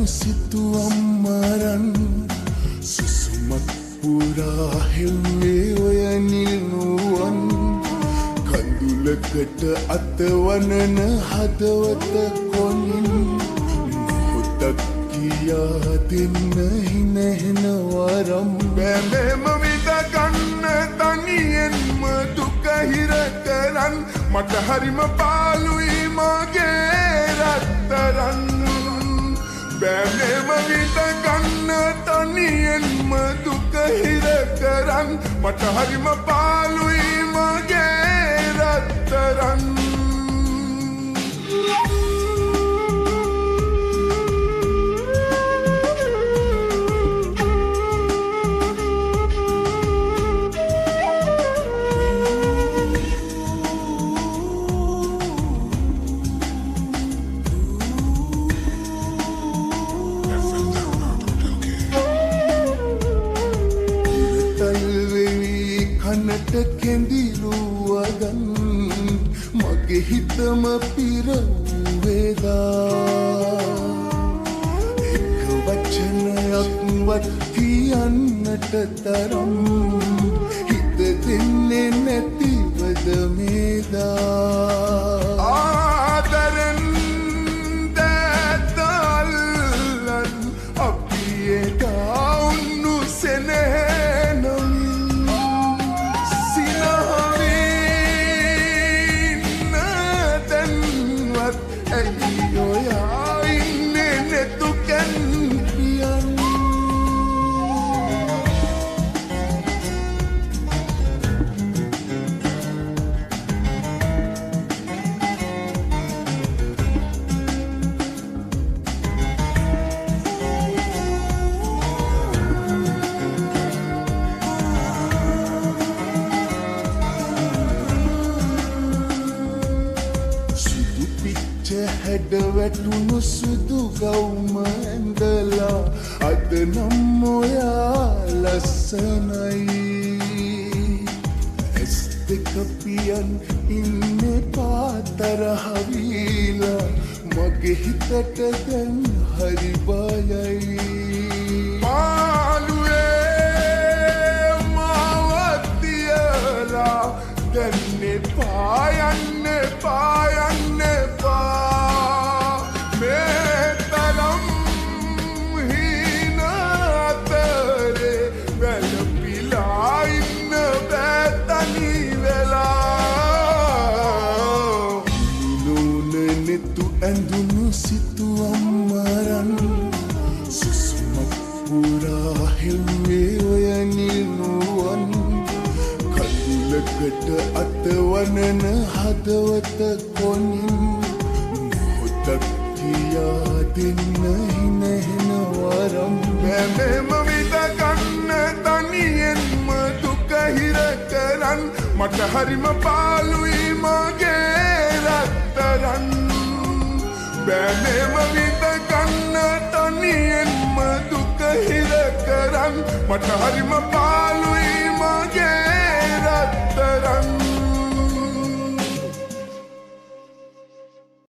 සිතුවම් මරන් සුසුමක් පුරා හෙව්වේ ඔය නිල්නුවන් කඳුලකට අතවනන හදවත කොනින් මොහොතක් කියා දෙන්න හිනහෙන වරම් බැලෙම විද ගන්න තනියෙන්ම දුක හිර කරන් මට හරිම පාළුයි මගේ රත්තරන් බැලෙම විද ගන්න තනියෙන්ම දුක හිර කරන් මට හරිම පාළුයි මගේ රත්තරන් කනට කෙඳිරුවගන් මගේ හිතම පිරවේදා එක වචනයක්වත් කියන්නට තරම් හිත දෙන්නේ නැතිවද මේදා ආදරෙන් දැතල්ලන් අපි එදා උන්නු සෙනෙහනොන් හැඩ වැටුණු සුදු ගවුම ඇඳලා අද නම් ඔයා ලස්සනයි ඇස් දෙක පියන් ඉන්නේ පාතරහවිලා මගේ හිතට දැන් හරි බයයි පාළුවේ මාවත් තියලා දැන්නේ පායන්නේ පායන්නේ ඇඳුණු සිතුවම් මරන් සුසුමක් පුරා හෙව්වේ ඔය නිල්නුවන් කඳුලකට අතවනන හදවත කොනින් මොහොතක් කියා දෙන්න හිනහෙන වරම් බැලෙම විද ගන්න තනියෙන්ම දුක හිර කරන් මට හරිම පාළුයි මගේ රත්තරන් බැලෙම විද ගන්න තනියෙන්ම දුක හිර කරන් මට හරිම